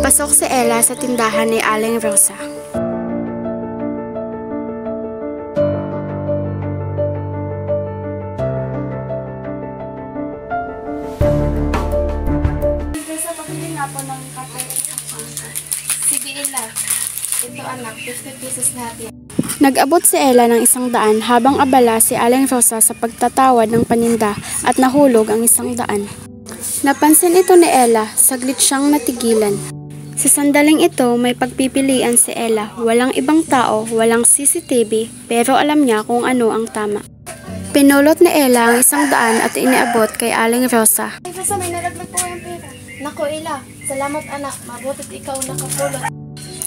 Papasok si Ella sa tindahan ni Aling Rosa. Rosa, pabili nga po ng kape. Sige, Ella. Ito anak, 50 pesos lahat yan. Nag-abot si Ella ng 100 habang abala si Aling Rosa sa pagtatawad ng paninda at nahulog ang 100. Napansin ito ni Ella, saglit siyang natigilan. Sa sandaling ito, may pagpipilian si Ella. Walang ibang tao, walang CCTV, pero alam niya kung ano ang tama. Pinulot ni Ella ang 100 at iniabot kay Aling Rosa. Ay, Rosa, may nalaglag po kayong pera. Nako, Ella. Salamat, anak. Mabutit ikaw nakapulot.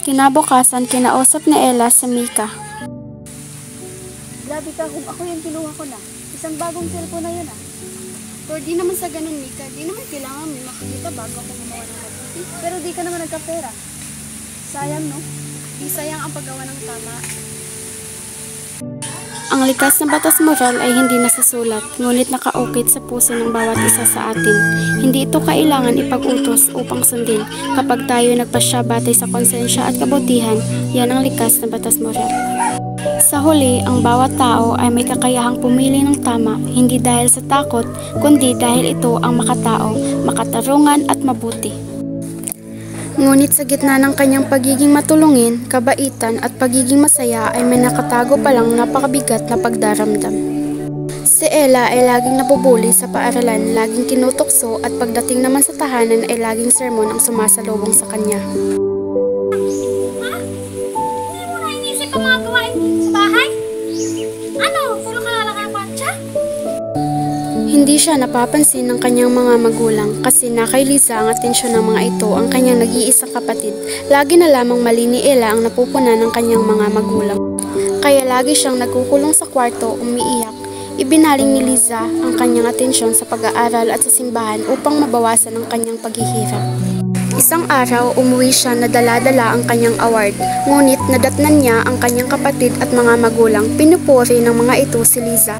Kinabukasan, kinausap ni Ella si Mika. Grabe ka, ako yung kinuha ko na. Isang bagong cellphone na yun Pero di naman sa ganun, Mika. Di naman kailangan may makakita bago ako gumawa ng mabuti. Pero di ka naman nagkapera. Sayang, no? Di sayang ang paggawa ng tama. Ang likas na batas moral ay hindi nasasulat, ngunit nakaukit sa puso ng bawat isa sa atin. Hindi ito kailangan ipag-utos upang sundin. Kapag tayo nagpasya batay sa konsensya at kabutihan, yan ang likas na batas moral. Sa huli, ang bawat tao ay may kakayahang pumili ng tama, hindi dahil sa takot, kundi dahil ito ang makatao, makatarungan at mabuti. Ngunit sa gitna ng kanyang pagiging matulungin, kabaitan at pagiging masaya ay may nakatago palang napakabigat na pagdaramdam. Si Ella ay laging napubuli sa paaralan, laging kinutokso at pagdating naman sa tahanan ay laging sermon ang sumasalubong sa kanya. Hindi mo na inisip ang mga gawain sa bahay? Ano? Puro ka lang ang patsa? Hindi siya napapansin ng kanyang mga magulang kasi na kay Liza ang atensyon ng mga ito ang kanyang nag-iisang kapatid. Lagi na lamang mali ni Ella ang napupunan ng kanyang mga magulang. Kaya lagi siyang nagkukulong sa kwarto, umiiyak. Ibinaling ni Liza ang kanyang atensyon sa pag-aaral at sa simbahan upang mabawasan ang kanyang paghihirap. Isang araw, umuwi siya na dala-dala ang kanyang award. Ngunit nadatnan niya ang kanyang kapatid at mga magulang. Pinupuri ng mga ito si Liza.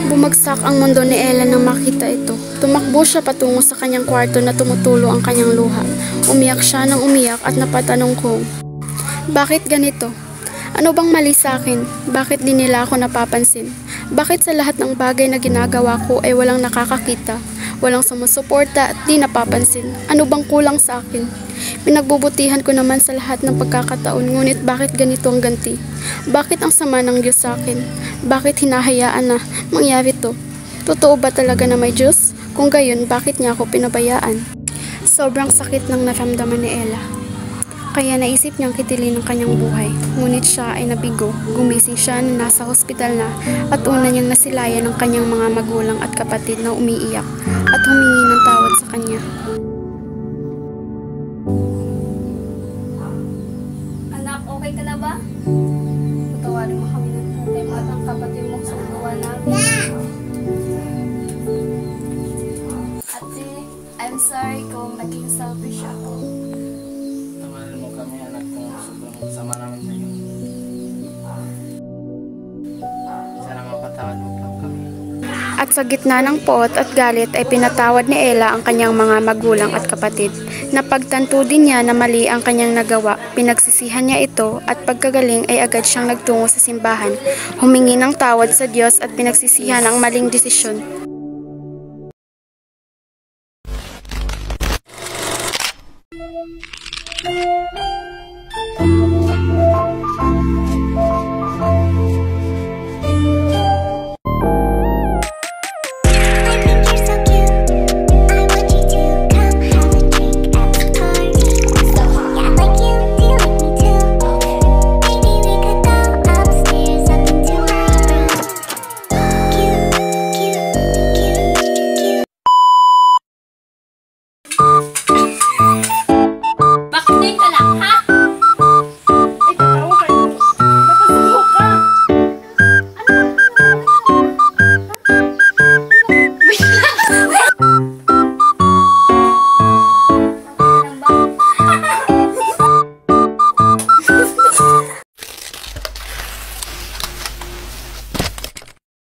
Bumagsak ang mundo ni Ella nang makita ito. Tumakbo siya patungo sa kanyang kwarto na tumutulo ang kanyang luha. Umiyak siya ng umiyak at napatanong kung, bakit ganito? Ano bang mali sa akin? Bakit di nila ako napapansin? Bakit sa lahat ng bagay na ginagawa ko ay walang nakakakita? Walang sumusuporta at di napapansin? Ano bang kulang sa akin? Pinagbubutihan ko naman sa lahat ng pagkakataon, ngunit bakit ganito ang ganti? Bakit ang sama ng Diyos sa akin? Bakit hinahayaan na mangyari to? Totoo ba talaga na may Diyos? Kung gayon, bakit niya ako pinabayaan? Sobrang sakit ng naramdaman ni Ella. Kaya naisip niyang kitilin ang kanyang buhay. Ngunit siya ay nabigo. Gumising siya na nasa hospital na at una niyang nasilayan ang kanyang mga magulang at kapatid na umiiyak at humingi ng tawad sa kanya. Anak, okay ka na ba? Patawarin mo kami ng tatay mo at ang kapatid mo sa ugawa namin. Ate, I'm sorry kung naging selfish ako. Tawarin mo kami anak kung sobrang sama namin sa iyo. Sana mapatawad mo pa kami. At sa gitna ng poot at galit ay pinatawad ni Ella ang kanyang mga magulang at kapatid. Napagtanto din niya na mali ang kanyang nagawa. Pinagsisihan niya ito at pagkagaling ay agad siyang nagtungo sa simbahan. Humingi ng tawad sa Diyos at pinagsisihan ang maling desisyon.